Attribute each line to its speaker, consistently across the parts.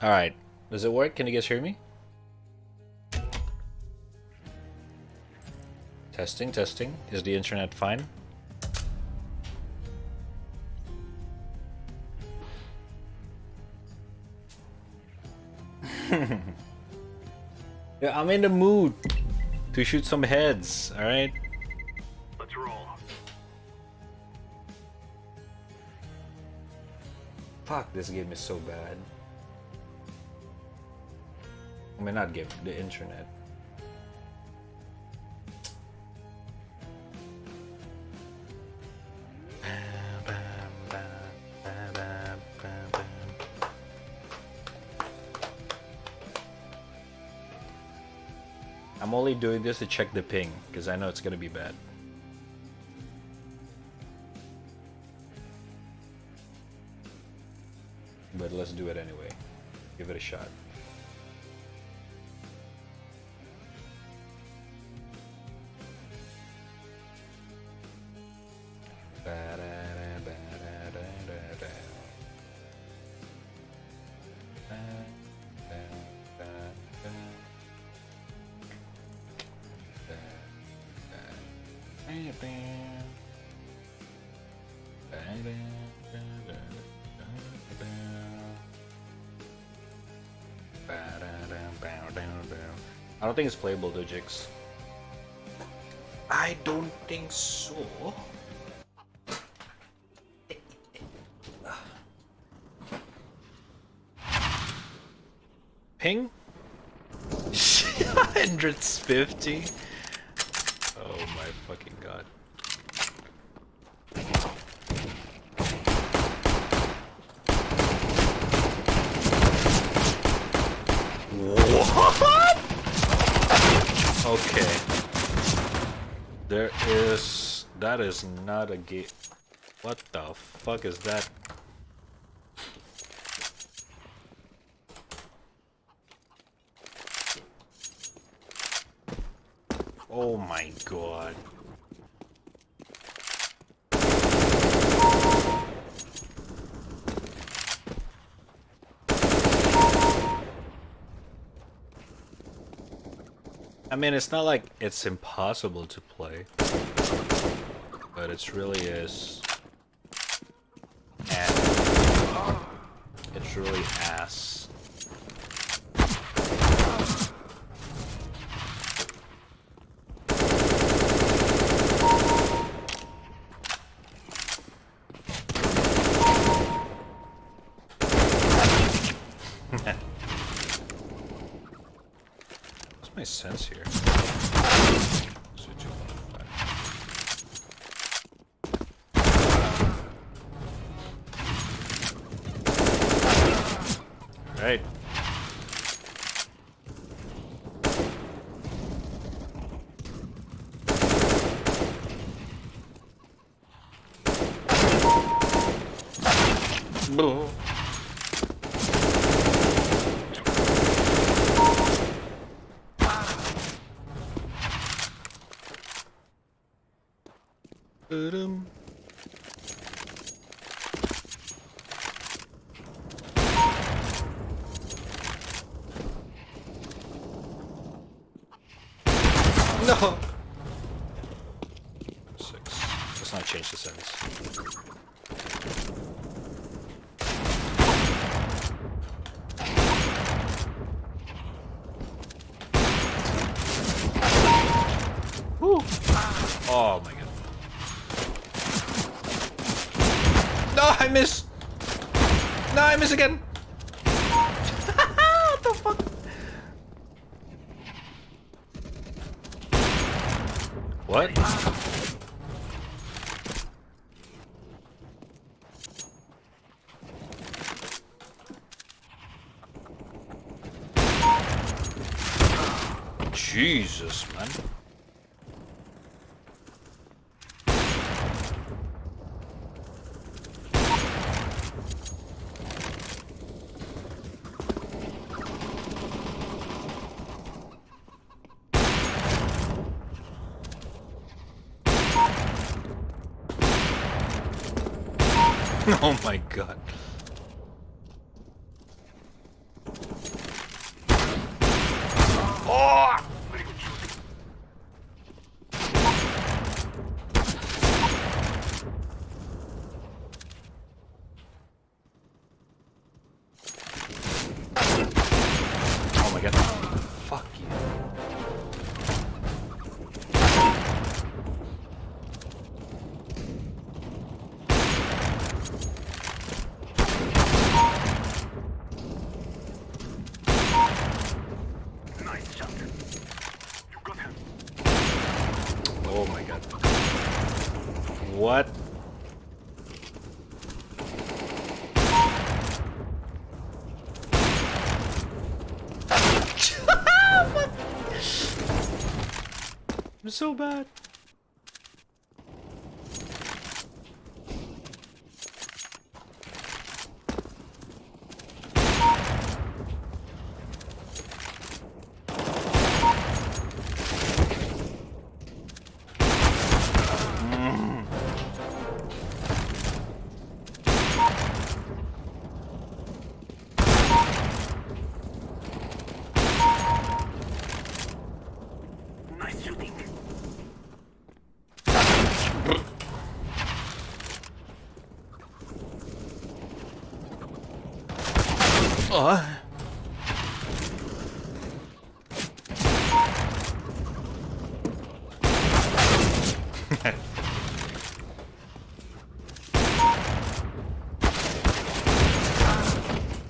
Speaker 1: Alright. Does it work? Can you guys hear me? Testing, testing. Is the internet fine? Yeah, I'm in the mood to shoot some heads, alright?
Speaker 2: Let's roll.
Speaker 1: Fuck, this game is so bad. I mean, not game, the internet. I'm only doing this to check the ping, because I know it's gonna be bad. But let's do it anyway. Give it a shot. I don't think it's playable though, Jix. I don't think so. Ping? 150? Oh my fucking god. What? Okay. That is not a gate. What the fuck is that? Oh my god. I mean, it's not like it's impossible to play, but it really is. It's really ass. What's my sense here? Right. No. 6. Let's not change the sense. Woo. Oh my god. No, I miss. No, I miss again. What the fuck? What? Jesus, man. Oh my god. so bad.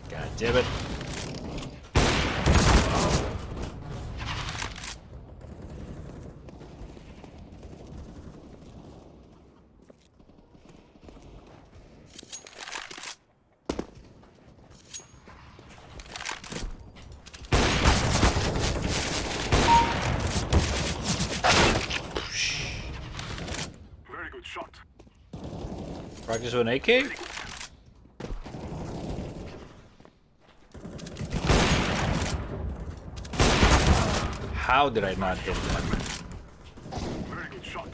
Speaker 1: God damn it.
Speaker 2: Very good shot.
Speaker 1: Practice with an AK? How did I not hit that?
Speaker 2: Very good shot.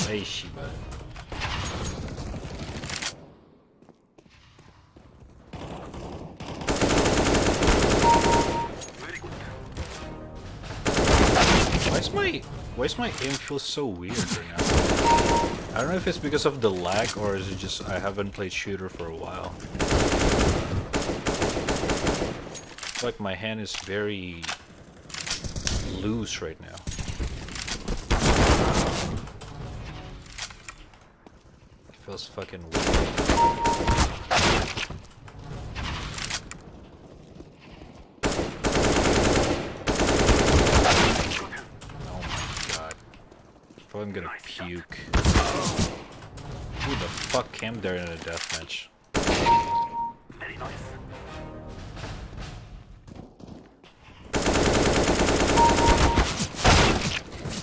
Speaker 1: Hey, Shiba.
Speaker 2: Very good.
Speaker 1: Why is my aim feel so weird right now? I don't know if it's because of the lag or is it just I haven't played shooter for a while. It's like my hand is very loose right now. It feels fucking weird. I'm gonna puke. Who the fuck came there in a deathmatch?
Speaker 2: Very nice.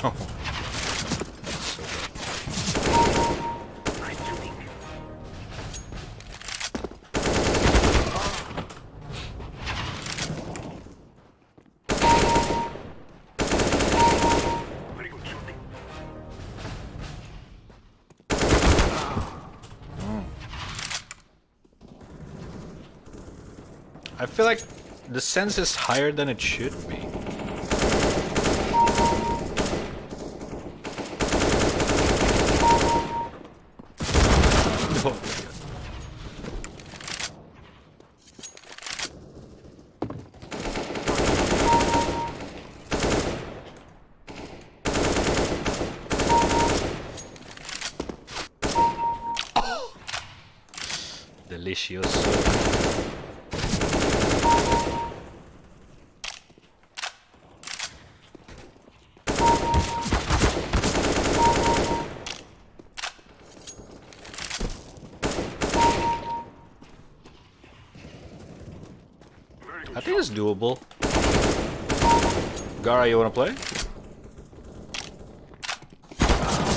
Speaker 1: Oh.
Speaker 2: Nice shooting. Very good shooting.
Speaker 1: I feel like the sense is higher than it should be. Oh my God. Oh. Delicioso. I think it's doable. Gara, you wanna play?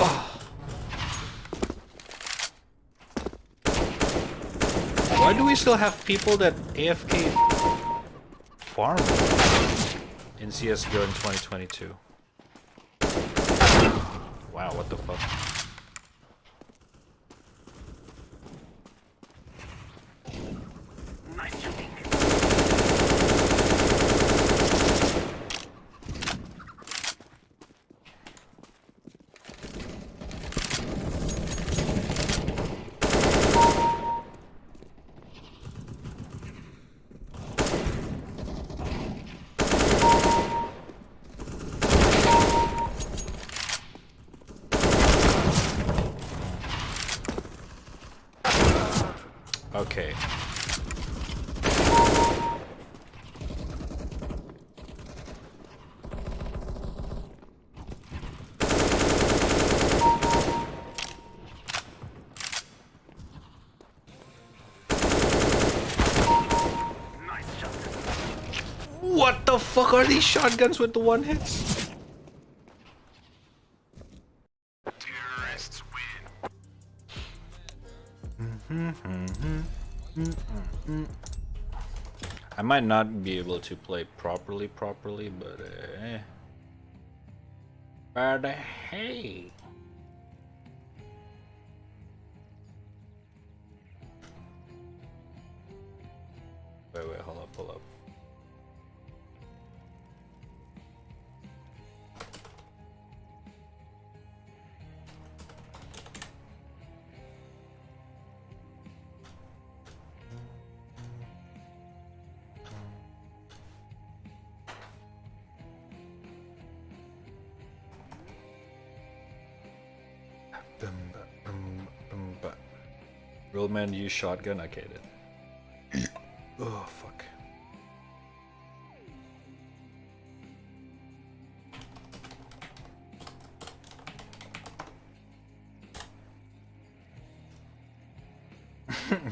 Speaker 1: Oh. Why do we still have people that AFK farm in CSGO in 2022? Wow, what the fuck?
Speaker 2: Nice shooting.
Speaker 1: Okay.
Speaker 2: Nice shot.
Speaker 1: What the fuck are these shotguns with the one hits?
Speaker 2: Terrorists win.
Speaker 1: I might not be able to play properly, but but hey. Wait, hold up. Real man use shotgun? Okay then. Oh fuck.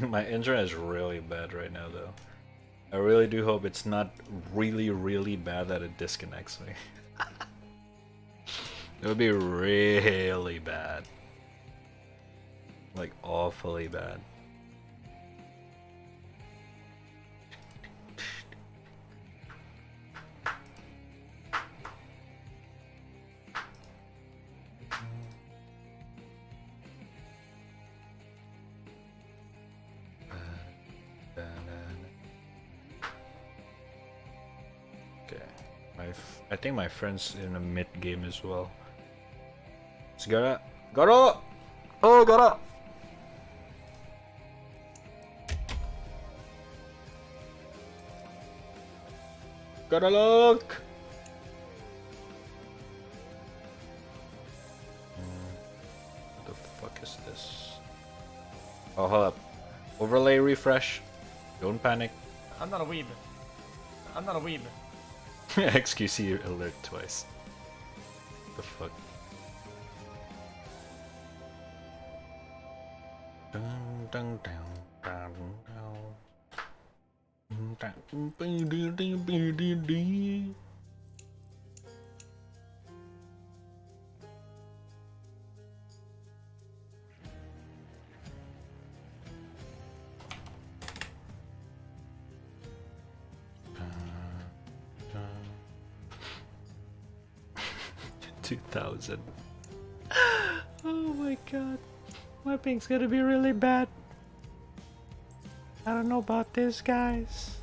Speaker 1: My internet is really bad right now though. I really do hope it's not really bad that it disconnects me. It would be really bad. Like awfully bad. Okay, I think my friend's in a mid game as well. So gotta oh gotta. Gotta look. What the fuck is this? Oh, hold up. Overlay refresh. Don't panic.
Speaker 3: I'm not a weeb. I'm not a weeb.
Speaker 1: XQC alert twice. The fuck? Dun, dun, dun, dun, dun. 2000. Oh my god. My ping's gonna be really bad. I don't know about this, guys.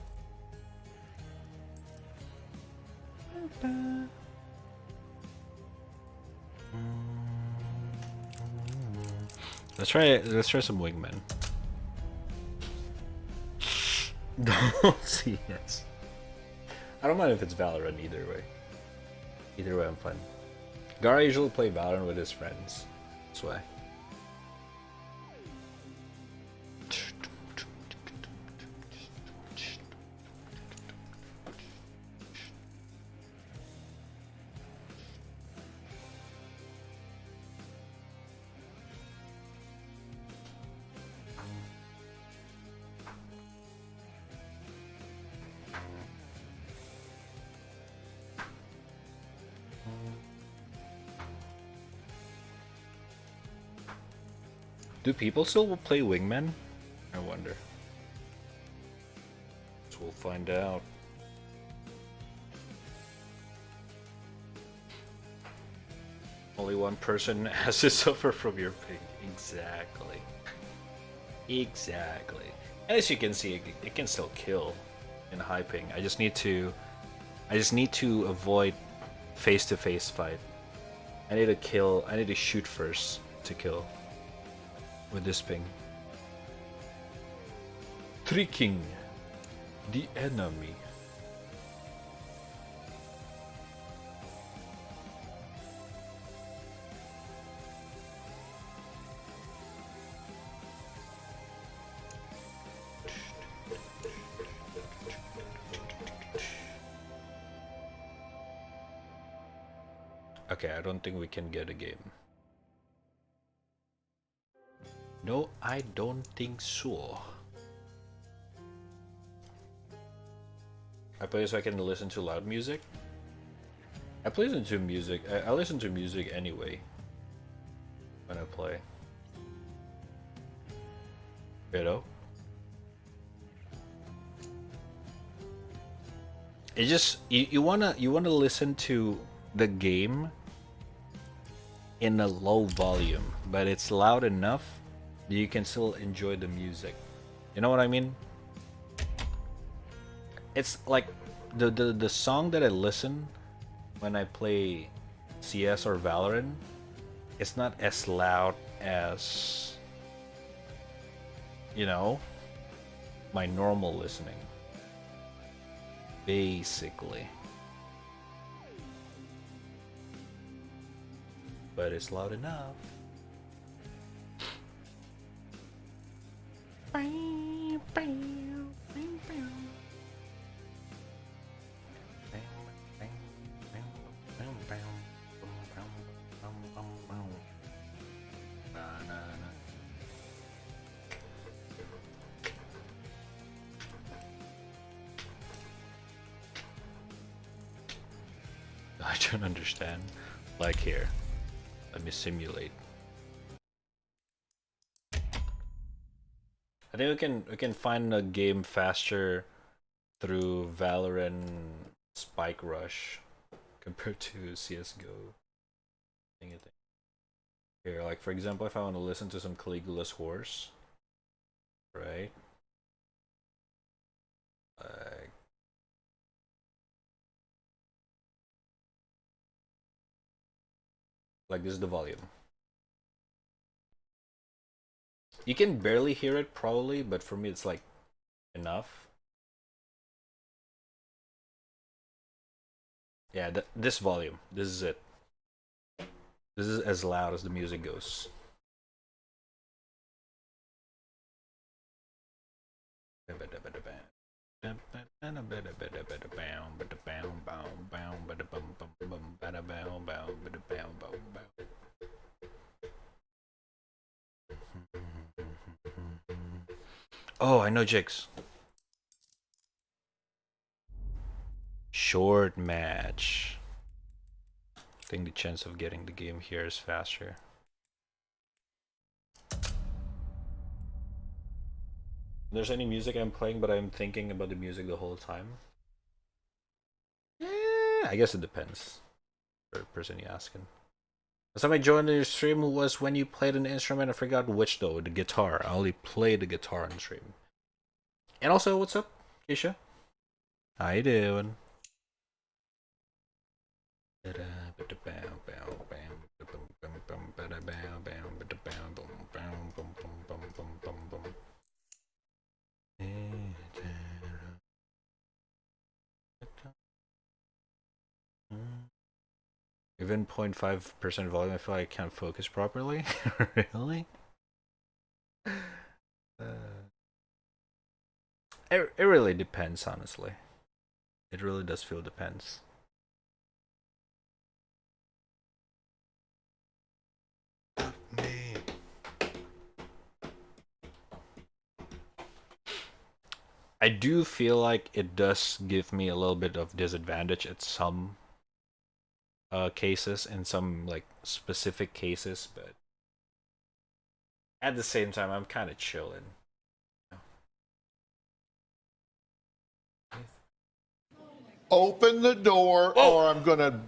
Speaker 1: Let's try some wingmen. Don't see it. I don't mind if it's Valorant either way. Either way I'm fine. Gara usually play Valorant with his friends. That's why. Do people still play wingmen? I wonder. So we'll find out. Only one person has to suffer from your ping. Exactly. Exactly. And as you can see, it can still kill in high ping. I just need to avoid face-to-face fight. I need to shoot first to kill. With this ping. Tricking the enemy. Okay, I don't think we can get a game. No, I don't think so. I play so I can listen to loud music. I listen to music. I listen to music anyway when I play. You know? It just you wanna listen to the game in a low volume, but it's loud enough that you can still enjoy the music. You know what I mean? It's like the song that I listen when I play CS or Valorant, it's not as loud as, you know, my normal listening. Basically. But it's loud enough. I don't understand. Like here. Let me simulate. I think we can find a game faster through Valorant Spike Rush compared to CS:GO. Here, like for example, if I want to listen to some Caligula's Horse, right? Like this is the volume. You can barely hear it probably, but for me it's like enough. Yeah, this volume. This is it. This is as loud as the music goes. Oh, I know Jigs. Short match. I think the chance of getting the game here is faster. There's any music I'm playing, but I'm thinking about the music the whole time. I guess it depends. For the person you asking. Last time I joined your stream was when you played an instrument. I forgot which though. The guitar. I only played the guitar on stream. And also, what's up, Keisha? How you doing? Even 0.5% volume, I feel like I can't focus properly. Really? It really depends, honestly. It really does feel depends. I do feel like it does give me a little bit of disadvantage at some cases, in some like specific cases, but at the same time, I'm kind of chilling.
Speaker 4: Open the door or I'm going to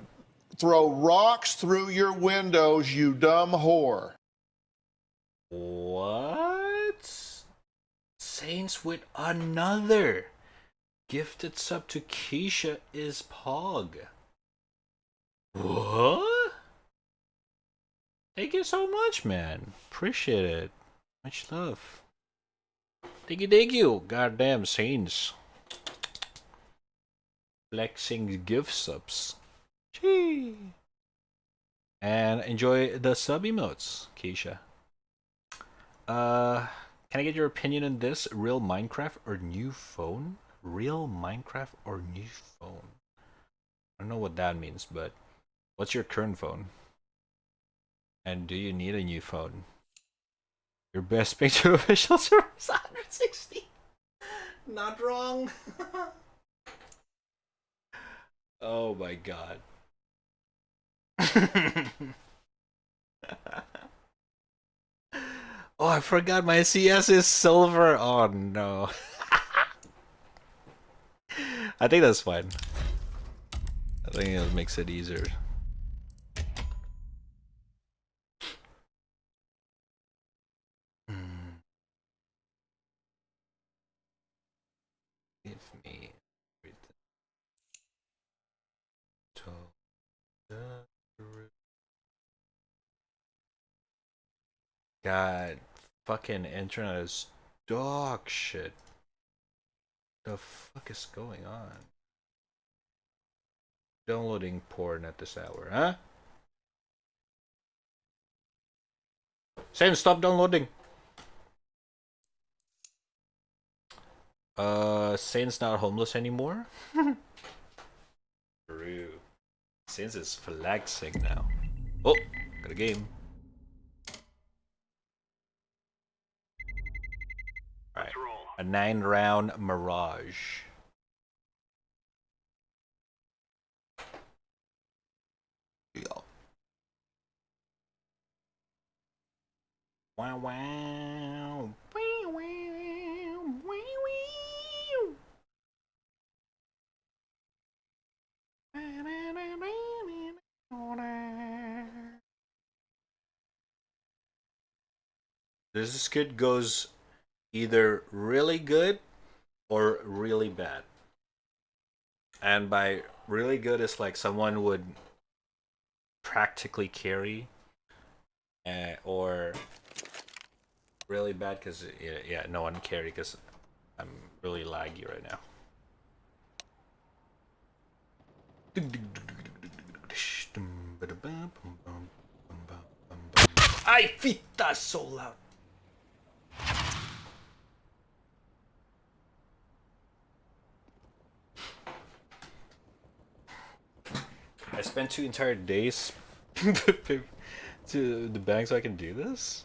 Speaker 4: throw rocks through your windows, you dumb whore.
Speaker 1: What? Saints with another gifted sub to Keisha is Pog. What? Thank you so much, man. Appreciate it. Much love. Thank you. Goddamn Saints. Flexing gift subs. Gee. And enjoy the sub emotes, Keisha. Can I get your opinion on this? Real Minecraft or new phone? Real Minecraft or new phone? I don't know what that means, but What's your current phone? And do you need a new phone? Your best picture official server is 160. Not wrong. Oh my god. Oh, I forgot my CS is silver. Oh no. I think that's fine. I think it makes it easier. Give me everything. God, fucking internet is dog shit. The fuck is going on? Downloading porn at this hour, huh? Sam, stop downloading. Saint's not homeless anymore? True. Saint is flexing now. Oh, got a game. Alright. A 9-round Mirage. Yo. Wow wow. Wow wow. Wow wow. This kid goes either really good or really bad. And by really good, it's like someone would practically carry, or really bad because yeah, no one carry because I'm really laggy right now. Ay, fita, so loud. I spent 2 entire days to the bank so I can do this?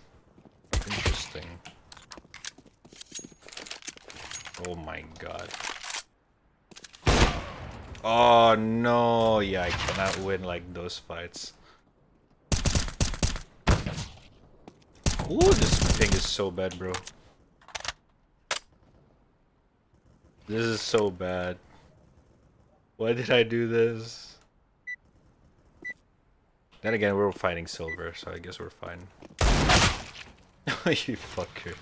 Speaker 1: Interesting. Oh my god. Oh no, yeah, I cannot win like those fights. Ooh, this thing is so bad, bro. This is so bad. Why did I do this? Then again, we're fighting silver, so I guess we're fine. You fucker.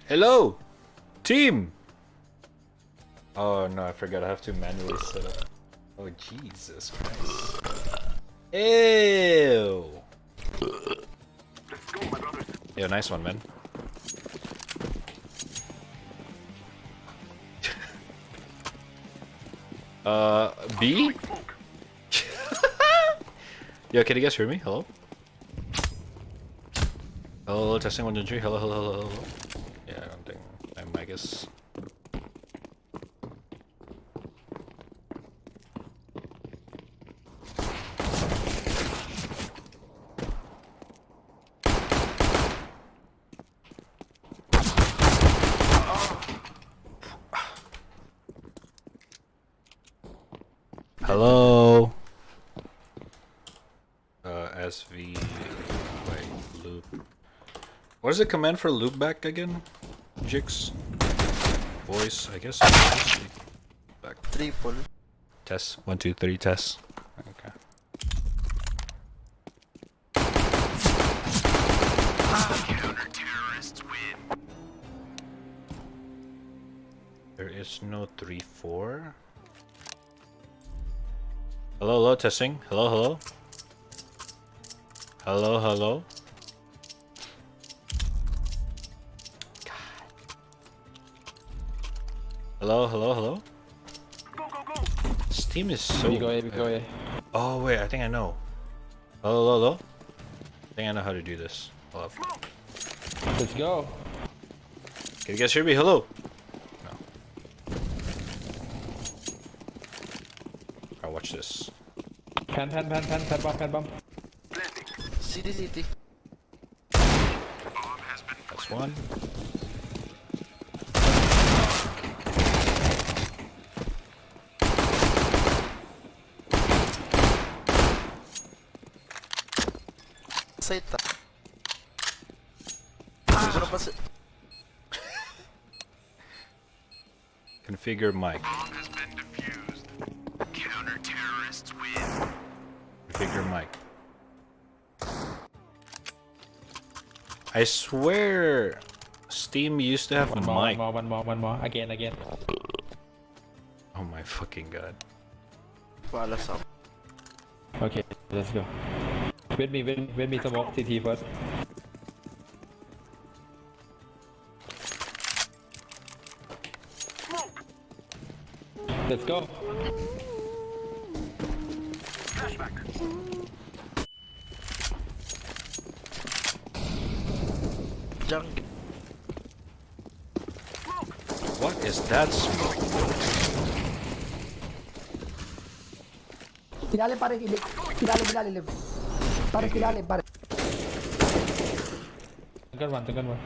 Speaker 1: Hello! Team! Oh no, I forgot I have to manually set up. Oh Jesus Christ. Ew!
Speaker 2: Let's go, my brothers.
Speaker 1: Yeah, nice one, man. B? Yo, can you guys hear me? Hello? Hello, testing 1, 2, 3. Hello, hello, hello, hello. Yeah, I don't think my mic is. Hello. SV. Wait, loop. What is the command for loop back again? Jix. Voice, I guess. Back.
Speaker 5: Triple.
Speaker 1: Test. 1, 2, 3. Test. Okay.
Speaker 2: Counter-terrorists win.
Speaker 1: There is no 3, 4. Hello, hello, testing. Hello, hello. Hello, hello. God. Hello, hello, hello.
Speaker 2: Go, go, go.
Speaker 1: This team is so.
Speaker 5: Go A.
Speaker 1: Oh wait, I think I know. Hello, hello, hello. I think I know how to do this. Hold up.
Speaker 5: Let's go.
Speaker 1: Can you guys hear me? Hello. No.
Speaker 3: bomb.
Speaker 5: City.
Speaker 1: That's one.
Speaker 5: Side ta. Ano pa si...
Speaker 1: Configure mic. Configure mic. I swear Steam used to have a mic.
Speaker 3: One more. Again.
Speaker 1: Oh my fucking god.
Speaker 5: Wala sa...
Speaker 3: Okay, let's go. Wait me smoke CT first. Let's go.
Speaker 5: Junk.
Speaker 1: What is that smoke?
Speaker 6: Kilale pare, kilale. Pare kilale pare.
Speaker 3: Second one.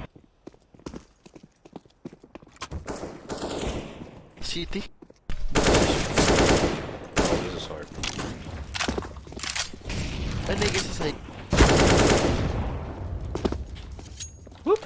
Speaker 5: City.
Speaker 1: Oh, this is hard.
Speaker 5: Ay, nigga sa side.
Speaker 1: Whoop.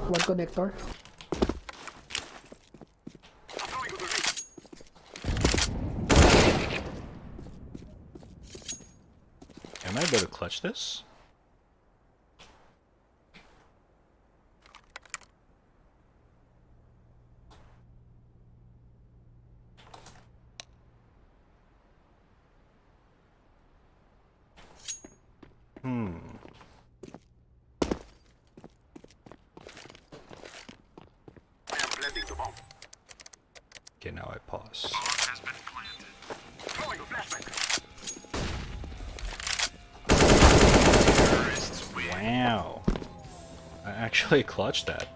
Speaker 6: One connector.
Speaker 1: Am I able to clutch this? Okay, now I pause. Wow. I actually clutched that.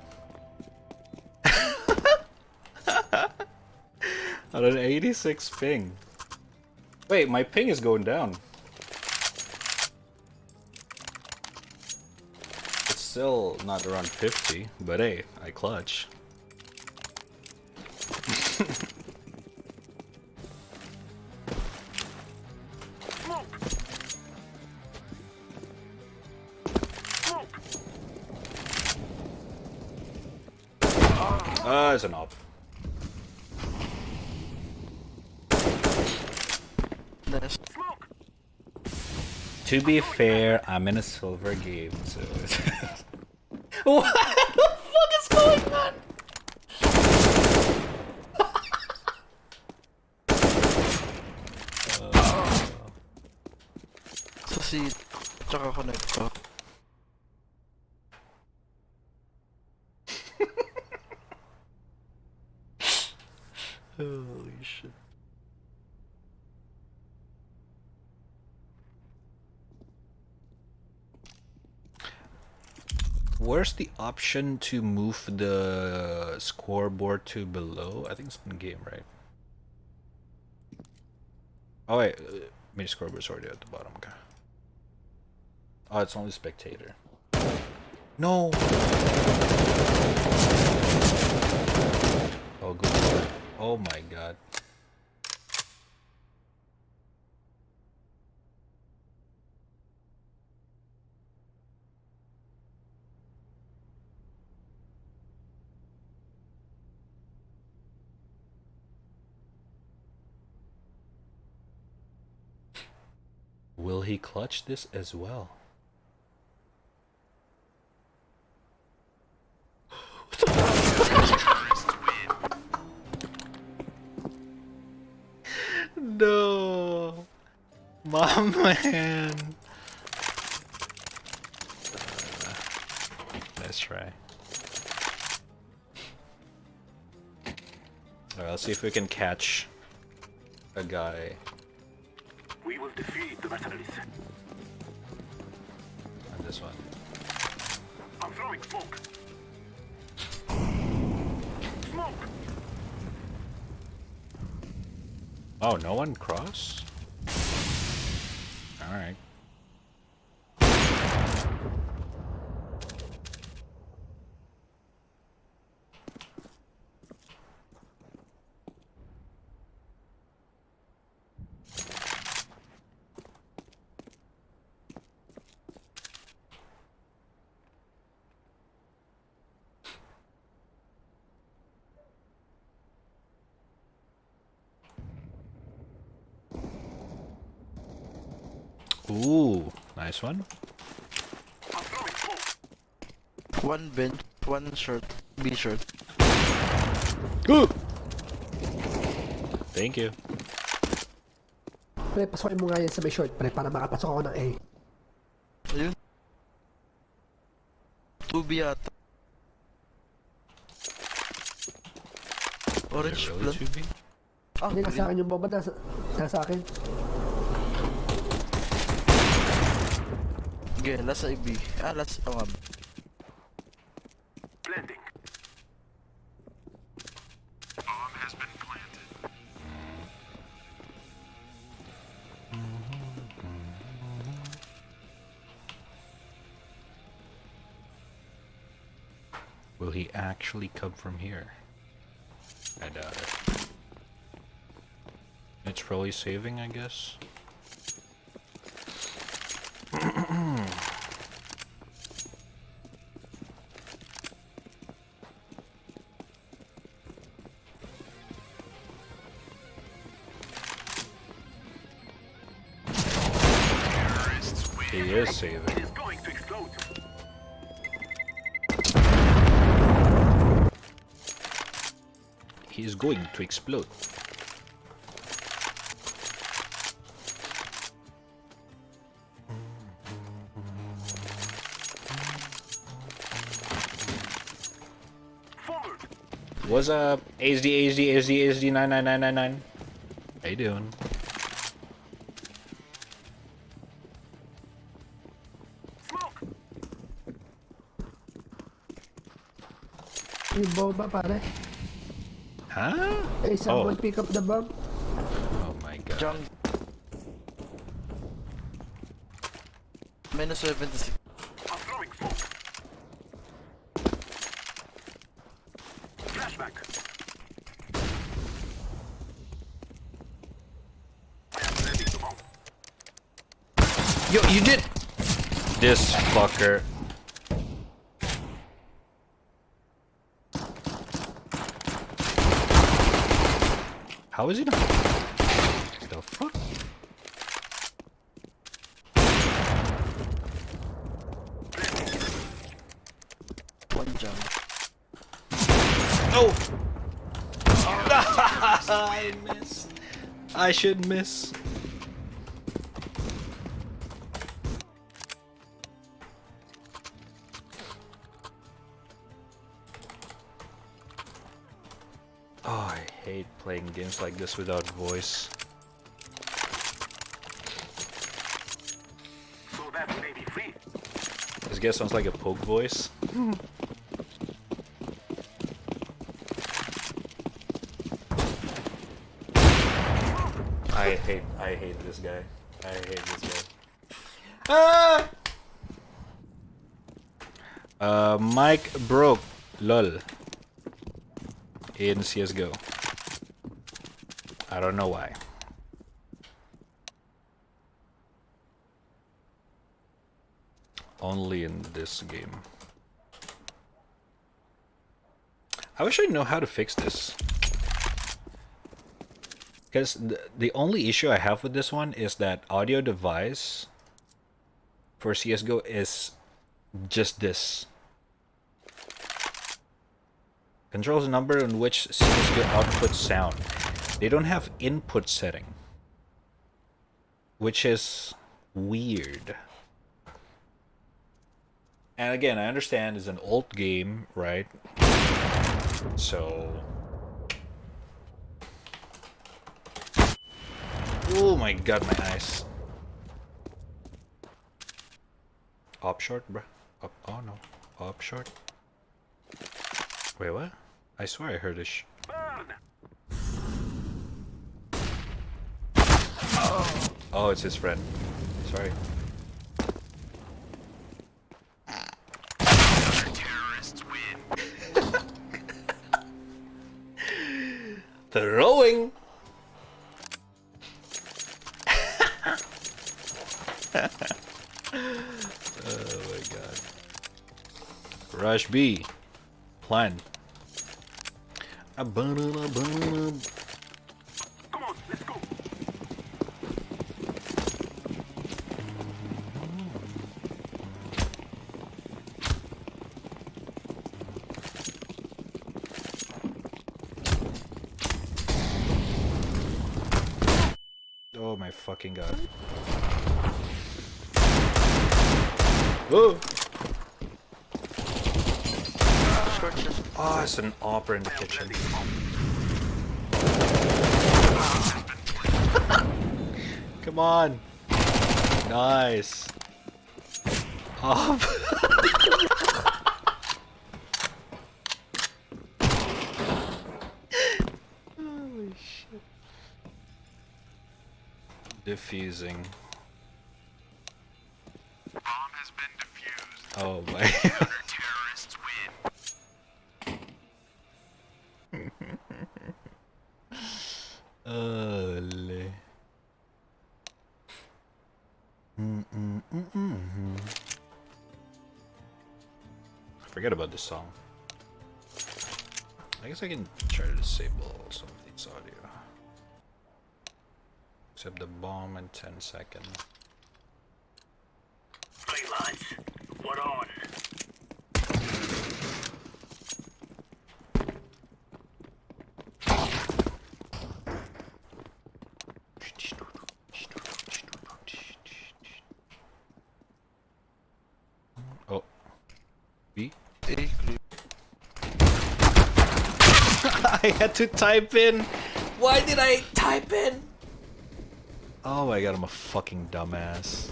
Speaker 1: On an 86 ping. Wait, my ping is going down. It's still not around 50, but hey, I clutch. It's an op.
Speaker 5: Nice.
Speaker 1: To be fair, I'm in a silver game, so what the fuck is going on?
Speaker 5: Sa city. Tsaka connect ko. Holy shit.
Speaker 1: Where's the option to move the scoreboard to below? I think it's in game, right? Oh wait, mini scoreboard's already at the bottom. Okay. Oh, it's only spectator. No. Oh good. Oh my god. Will he clutch this as well? No, my man. Nice try. Alright, let's see if we can catch a guy.
Speaker 2: We will defeat the mercenaries.
Speaker 1: On this one.
Speaker 2: I'm throwing smoke. Smoke.
Speaker 1: Oh, no one cross? Alright. Ooh, nice one.
Speaker 2: I'm throwing smoke.
Speaker 5: One bench, one short, B short.
Speaker 1: Ooh! Thank you.
Speaker 6: Pre, pasukin mo nga yan sa may short, pre, para makapasok ako ng A.
Speaker 5: Ayun. 2B yata. Orange
Speaker 1: Really
Speaker 5: plant.
Speaker 1: 2B?
Speaker 5: Ah,
Speaker 6: Hindi, nasa
Speaker 5: green.
Speaker 6: akin yung bomba, nasa akin.
Speaker 5: Okay, last ay B. Ah, last,
Speaker 2: Blending. Bomb has been planted.
Speaker 1: Will he actually come from here? I doubt it. It's probably saving, I guess. He is saving.
Speaker 2: It is going to explode.
Speaker 1: He is going to explode.
Speaker 2: Forward.
Speaker 1: What's up? HD 99999. How you doing?
Speaker 2: Smoke.
Speaker 6: Yung bomba, pare.
Speaker 1: Huh?
Speaker 6: Hey, someone
Speaker 1: Oh.
Speaker 6: pick up the bomb.
Speaker 1: Oh my god.
Speaker 5: Junk. Minus 76.
Speaker 2: I'm throwing smoke. Flashback. I am planting the bomb.
Speaker 1: Yo, you did! This fucker. How is he not? The fuck?
Speaker 5: One jump.
Speaker 1: Oh! I missed. I should miss. Oh, I hate playing games like this without voice.
Speaker 2: So that we may be free.
Speaker 1: This guy sounds like a poke voice. I hate this guy. I hate this guy. Ah! Mic broke. Lol. In CSGO. I don't know why. Only in this game. I wish I know how to fix this. Because the only issue I have with this one is that audio device for CSGO is just this. Controls the number in which CSGO outputs sound. They don't have input setting, which is weird. And again, I understand it's an old game, right? So Oh my god, my eyes. Up short, bruh. Up. Oh no. Up short. Wait, what? I swear I heard a
Speaker 2: Burn!
Speaker 1: Oh, it's his friend. Sorry.
Speaker 2: Terrorists win.
Speaker 1: Throwing! Oh my god. Rush B. Plan.
Speaker 2: Come on, let's go.
Speaker 1: Oh my fucking god. Whoa!
Speaker 5: Short, short.
Speaker 1: Oh, it's an opera in the kitchen. Come on! Nice! Op! Holy shit. Diffusing.
Speaker 2: Bomb has been defused.
Speaker 1: Oh my.
Speaker 2: Terrorists win.
Speaker 1: Ole. Forget about this song. I guess I can try to disable some of these audio. Except the bomb in 10 seconds.
Speaker 2: Right, lads. We're on.
Speaker 1: Oh. B?
Speaker 5: A clear.
Speaker 1: I had to type in. Why did I type in? Oh my god, I'm a fucking dumbass.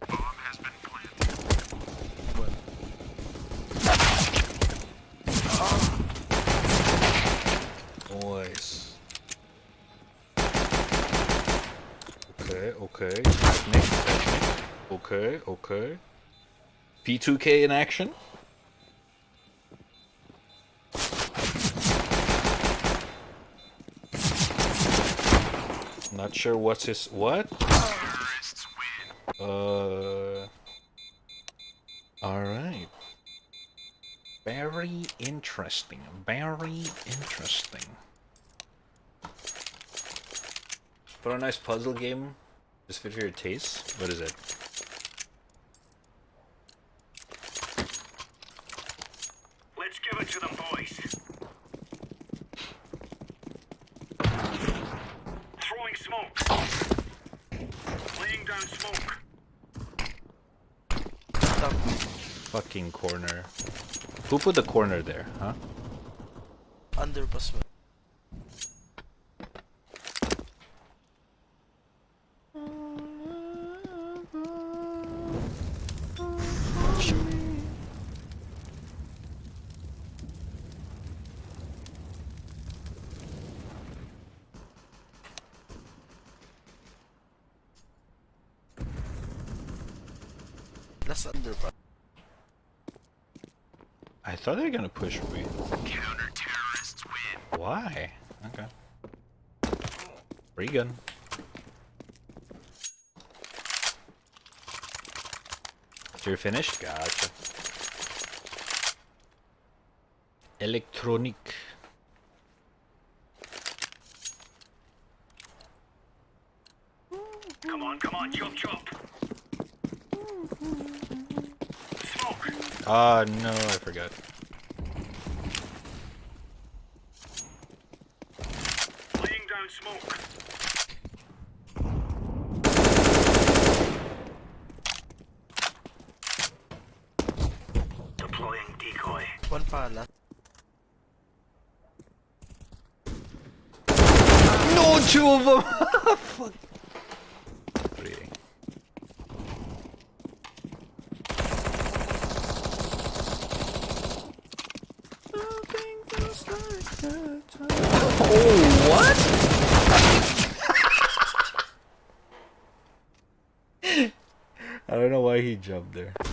Speaker 2: Bomb has been planted.
Speaker 1: Nice. Okay, okay. Technique. Okay, okay. P2K in action. Not sure what's his what?
Speaker 2: Terrorists win.
Speaker 1: Alright. Very interesting. Very interesting. For a nice puzzle game, just fit for your taste. What is it?
Speaker 2: Let's give it to them, boys. Throwing smoke. Laying down smoke.
Speaker 5: Top.
Speaker 1: Fucking corner. Who put the corner there, huh?
Speaker 5: Underpass mo. Last underpass.
Speaker 1: I thought they were gonna push me.
Speaker 2: Counter terrorists win.
Speaker 1: Why? Okay. Free gun. So you're finished? Gotcha. Electronic.
Speaker 2: Come on, chop, chop. Smoke.
Speaker 1: Ah, no, I forgot.
Speaker 2: Laying down smoke. Deploying decoy.
Speaker 5: One pala.
Speaker 1: No two of them. Fuck. Three. Oh, what? I don't know why he jumped there. Oh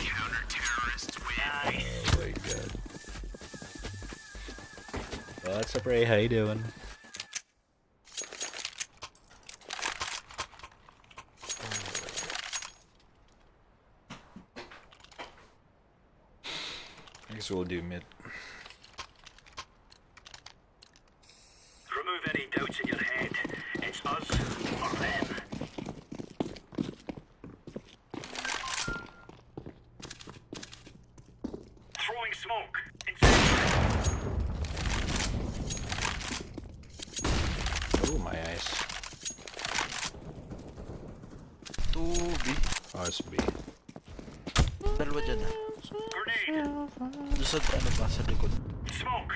Speaker 1: my god. What's up, Ray? How you doing? I guess we'll do mid.
Speaker 2: Remove any doubts in your head. It's us or them. Throwing smoke.
Speaker 1: Oh, my eyes.
Speaker 5: 2B.
Speaker 1: Oh, it's B.
Speaker 5: Dalawa dyan ah.
Speaker 2: Grenade.
Speaker 5: Doon sa ano ba? Sa likod.
Speaker 2: Smoke.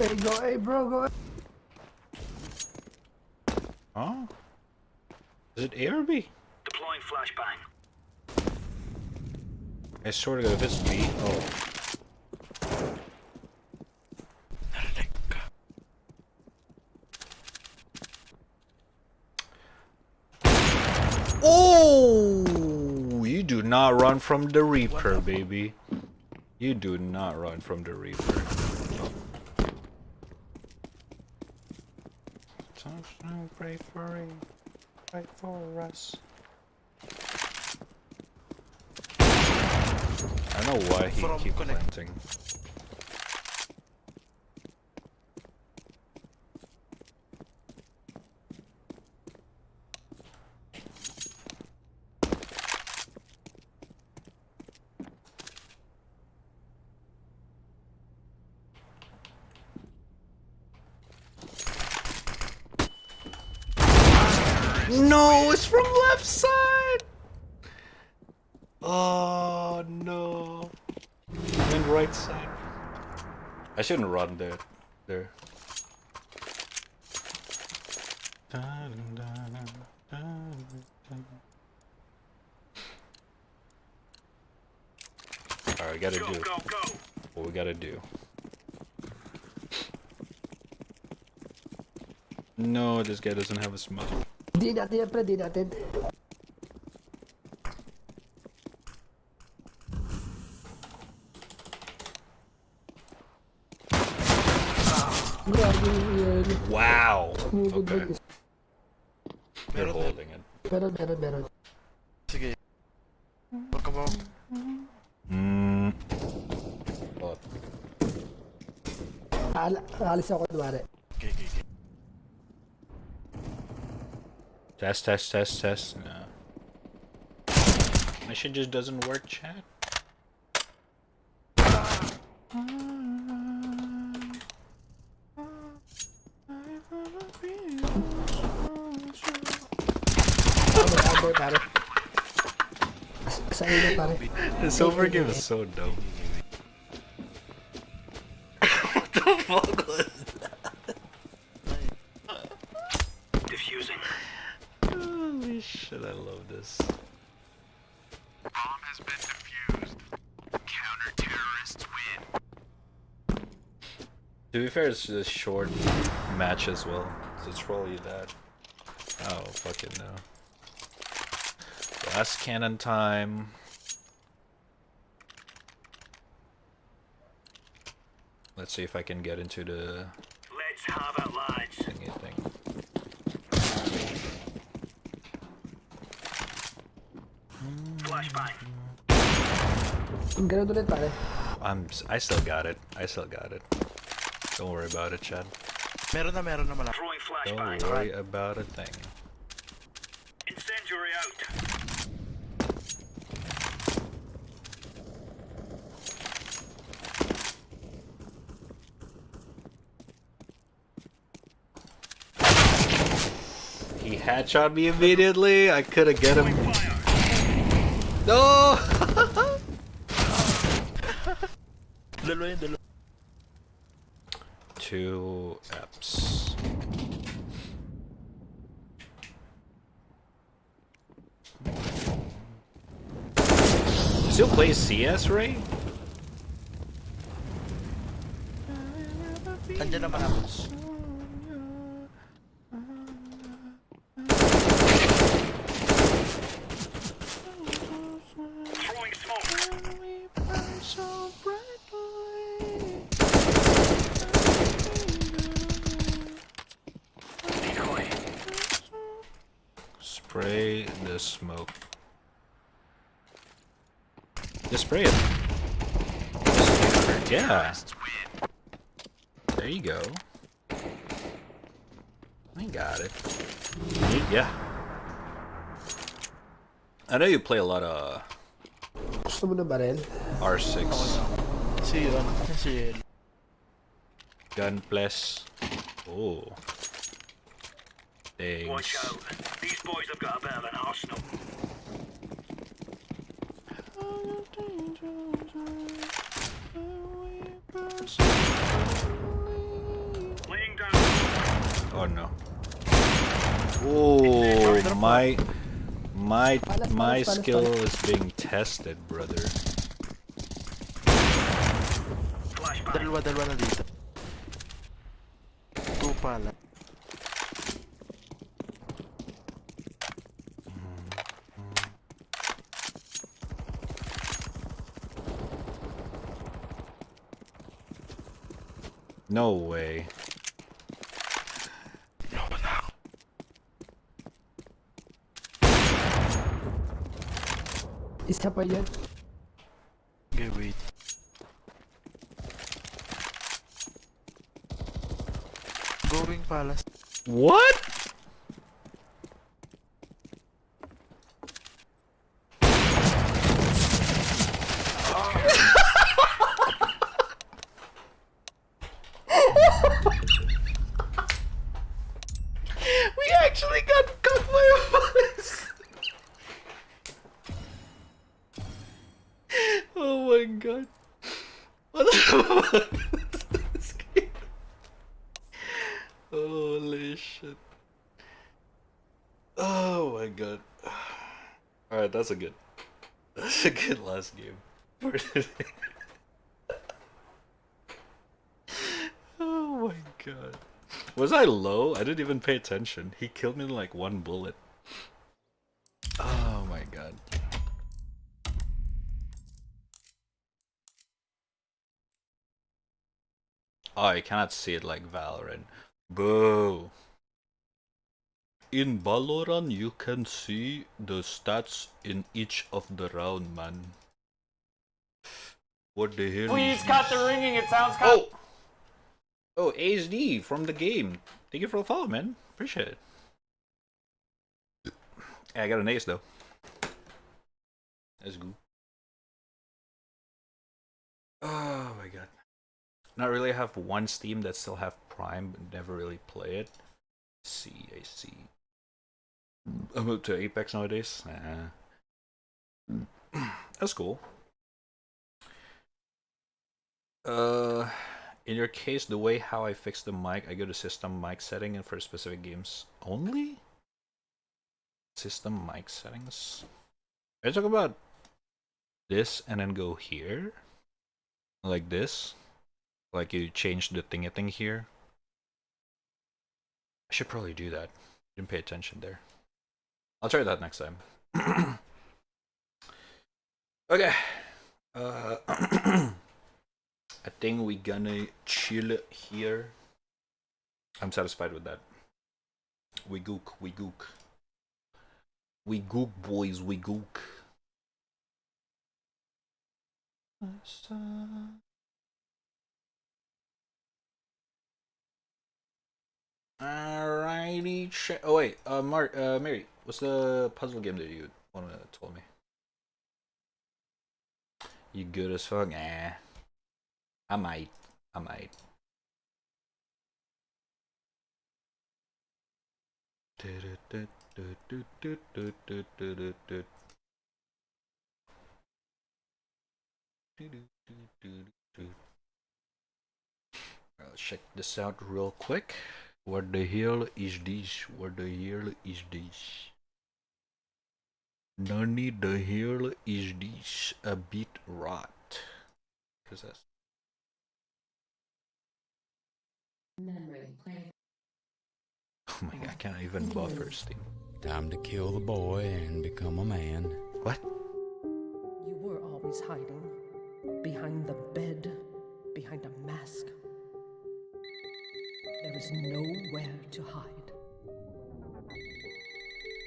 Speaker 6: Hey, go A, bro, go A.
Speaker 1: Oh? Is it A or B?
Speaker 2: Deploying flashbang.
Speaker 1: I sort of if it's B. Oh. Oh! You do not run from the Reaper, baby. You do not run from the Reaper. Pray for it. Fight for us. I don't know why he keeps planting. No, it's from left side. Oh no. And right side. I shouldn't run there. Alright, we gotta do what we gotta do. No, this guy doesn't have a smoke.
Speaker 6: Di natin yan, pre, di natin.
Speaker 1: Wow. Okay. They're holding it.
Speaker 6: Meron.
Speaker 5: Sige. Huwag ka ba?
Speaker 1: What?
Speaker 6: Alis ako, kunwari.
Speaker 5: Okay.
Speaker 1: Test. No. My shit just doesn't work, chat.
Speaker 6: Pare. Sa ilo, pare.
Speaker 1: The silver game is so dope. What the fuck was that?
Speaker 2: Diffusing.
Speaker 1: Holy shit, I love this.
Speaker 2: Bomb has been defused. Counter-terrorists win.
Speaker 1: To be fair, it's just a short match as well, so it's probably that. Oh, fucking no. Last cannon time. Let's see if I can get into the
Speaker 2: Let's have it, lads.
Speaker 1: thingy thing.
Speaker 2: Flashbang.
Speaker 6: Ganun ulit, pare.
Speaker 1: I still got it. Don't worry about it, Chad.
Speaker 5: Meron na malaki.
Speaker 2: Throwing
Speaker 1: Don't
Speaker 2: flashbang.
Speaker 1: worry about a thing.
Speaker 2: Incendiary out.
Speaker 1: He headshot me immediately. I could have get him.
Speaker 2: Fire.
Speaker 1: No!
Speaker 5: Dalawa yun, dalawa.
Speaker 1: 2 apps. Still plays CS, Ray?
Speaker 5: Andiyan naman ako.
Speaker 2: Throwing smoke. Decoy.
Speaker 1: Spray the smoke. Just spray it. Yeah. There you go. I got it. Yeah. I know you play a lot of
Speaker 6: Gusto mo na baril?
Speaker 1: R6.
Speaker 5: Si ano, si
Speaker 1: Gunpless. Oh.
Speaker 2: Watch
Speaker 1: Thanks.
Speaker 2: out. These boys have got a bit of an arsenal. Laying down.
Speaker 1: Oh no. Oh, my skill is being tested, brother.
Speaker 2: Flashbang.
Speaker 5: dalawa na dito. 2 pala.
Speaker 1: No way.
Speaker 6: Isa pa yan.
Speaker 5: Okay, wait. Going palace.
Speaker 1: What? We actually got cut by a bus. Oh my god. What the fuck is this game? Holy shit. Oh my god. Alright, that's a good last game for today. Oh my god. Was I low? I didn't even pay attention. He killed me in like 1 bullet. Oh my god. Oh, I cannot see it like Valorant. Boo. In Valorant, you can see the stats in each of the round, man. What the hell?
Speaker 7: Please cut the ringing. It sounds kind
Speaker 1: Oh! Oh, ASD from the game. Thank you for the follow, man. Appreciate it. Yeah, I got an ace, though. That's good. Oh my god. Not really have one Steam that still have Prime, but never really play it. I see. I moved to Apex nowadays. That's cool. In your case, the way how I fix the mic, I go to system mic setting and for specific games only? System mic settings? I talk about this and then go here? Like this? Like you change the thingy thing here? I should probably do that. Didn't pay attention there. I'll try that next time. Okay. I think we gonna chill here. I'm satisfied with that. We gook. We gook, boys. We gook. Alrighty. Oh wait, Mary, what's the puzzle game that you wanna tell me? You good as fuck? Nah. I might. I'll check this out real quick. What the hell is this? What the hell is this? Nani the hell is this? A bit rot. Cause that's oh my god, I can't even buffer Steam.
Speaker 8: Time to kill the boy and become a man.
Speaker 1: What?
Speaker 9: You were always hiding. Behind the bed. Behind a mask. There is nowhere to hide.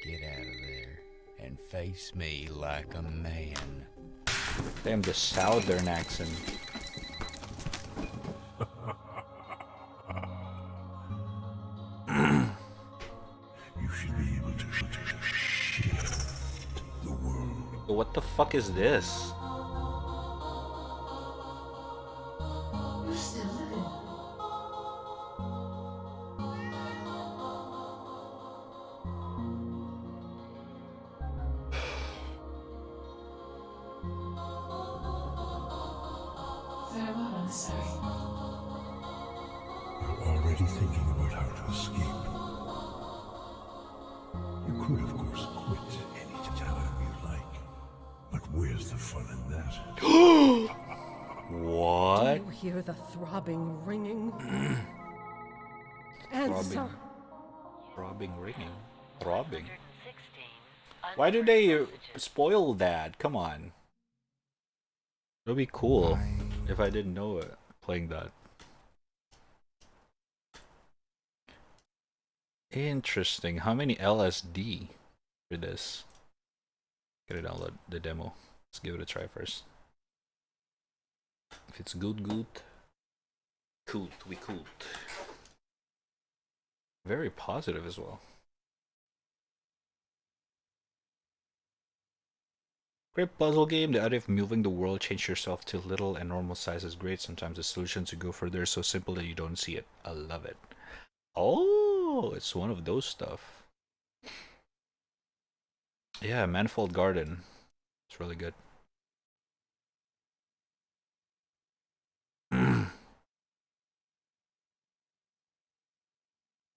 Speaker 8: Get out of there and face me like a man.
Speaker 1: Damn, the southern accent.
Speaker 2: You should be able to shift the world.
Speaker 1: What the fuck is this?
Speaker 9: You're still living. Farewell, emissary.
Speaker 2: You're already thinking about how to escape. You could, of course, quit any time you like. But where's the fun in that?
Speaker 1: What?
Speaker 9: Do you hear the throbbing ringing? Answer.
Speaker 1: Throbbing ringing. Throbbing. Why do they spoil that? Come on. It would be cool if I didn't know it playing that. Interesting. How many LSD for this? Gotta download the demo. Let's give it a try first. If it's good, cool, we cool. Very positive as well. Great puzzle game. The idea of moving the world, change yourself to little and normal size is great. Sometimes the solution to go further is so simple that you don't see it. I love it. Oh, it's one of those stuff. Yeah, Manifold Garden. It's really good.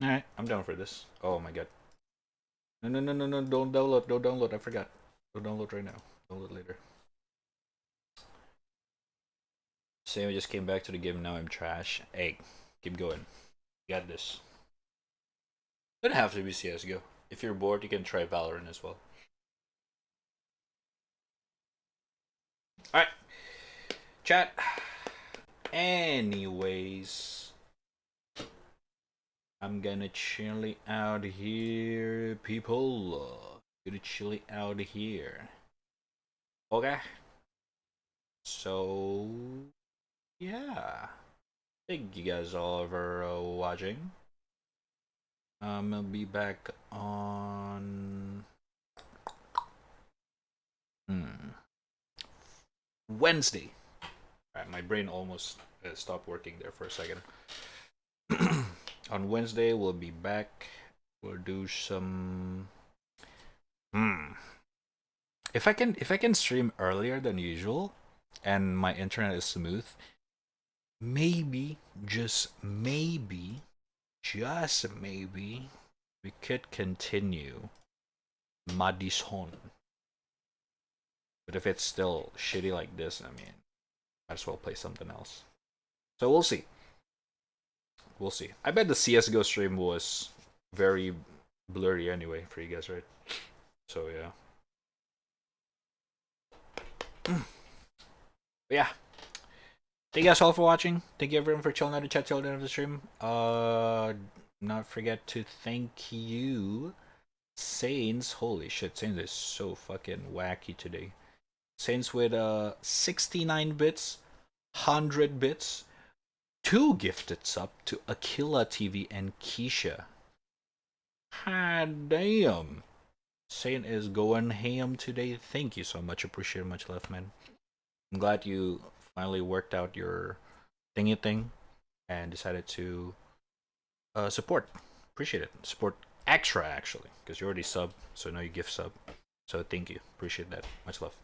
Speaker 1: Alright, I'm down for this. Oh my god. No, don't download, I forgot. Don't download right now. Download later. Same, I just came back to the game, now I'm trash. Hey, keep going. You got this. Doesn't have to be CSGO. If you're bored, you can try Valorant as well. Alright. Chat. Anyways. I'm gonna chill out here, people. Gonna chill out here. Okay. So, yeah. Thank you guys all for watching. I'll be back on Wednesday. Alright, my brain almost stopped working there for a second. On Wednesday we'll be back. We'll do some if I can stream earlier than usual and my internet is smooth, maybe, just maybe, we could continue Madison. But if it's still shitty like this, I mean, might as well play something else. So we'll see. We'll see. I bet the CSGO stream was very blurry anyway for you guys, right? So yeah. But yeah. Thank you guys all for watching. Thank you everyone for chilling out the chat till the end of the stream. Not forget to thank you, Saints. Holy shit, Saints is so fucking wacky today. Saints with 69 bits, 100 bits, 2 gifted sub to Aquila TV and Keisha. God damn. Saint is going ham today. Thank you so much. Appreciate it. Much love, man. I'm glad you finally worked out your thingy thing and decided to support. Appreciate it. Support extra, actually, because you already sub, so now you gift sub. So thank you. Appreciate that. Much love.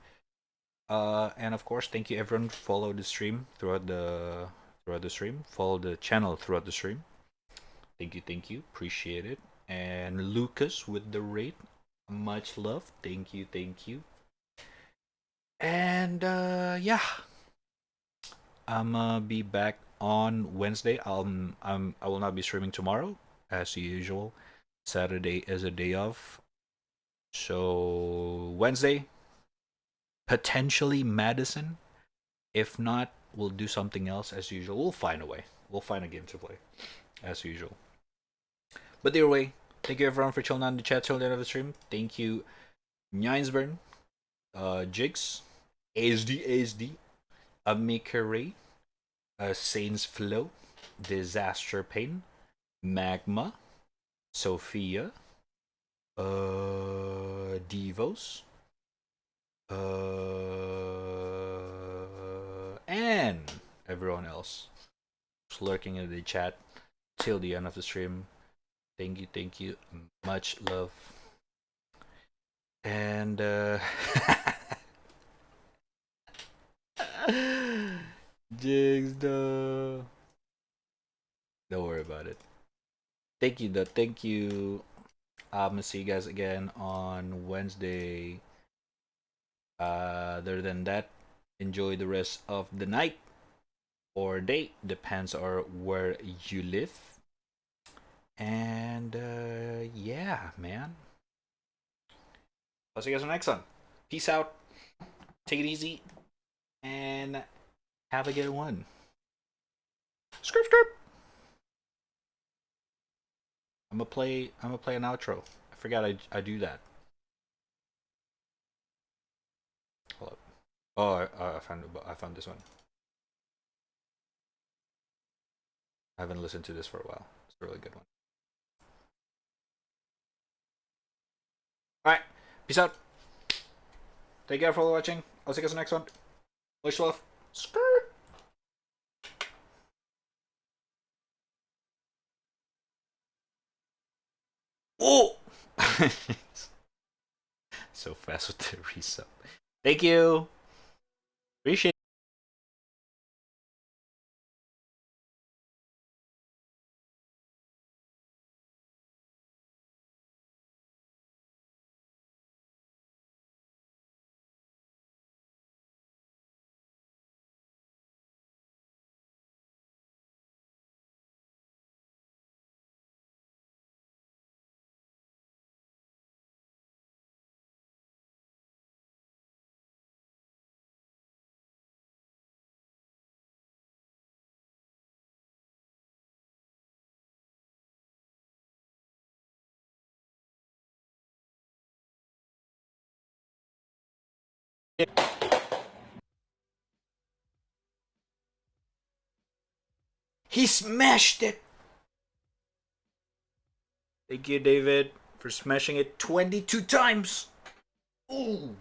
Speaker 1: And of course, thank you everyone who followed the stream throughout the throughout the stream. Follow the channel throughout the stream. Thank you, appreciate it. And Lucas with the rate, much love. Thank you. And yeah, I'm be back on Wednesday. I will not be streaming tomorrow as usual. Saturday is a day off. So Wednesday, potentially Madison. If not, we'll do something else as usual. We'll find a way. We'll find a game to play as usual. But either way, thank you everyone for chilling on the chat till the end of the stream. Thank you, Nyinesburn, Jigs, ASD, Amikare, Saints Flow, Disaster Pain, Magma, Sophia, Devos, and everyone else who's lurking in the chat till the end of the stream. Thank you, much love. And Jigs, don't worry about it. Thank you. I'm gonna see you guys again on Wednesday. Other than that, enjoy the rest of the night or day, depends on where you live. And yeah, man. I'll see you guys on the next one. Peace out. Take it easy and have a good one. Script. I'm gonna play an outro. I forgot I do that. Hold up. Oh, I found this one. I haven't listened to this for a while. It's a really good one. Alright, peace out. Thank you for watching. I'll see you guys in the next one. Much love. Skirt. Oh! So fast with the resub. Thank you. Appreciate it. He smashed it! Thank you, David, for smashing it 22 times! Ooh!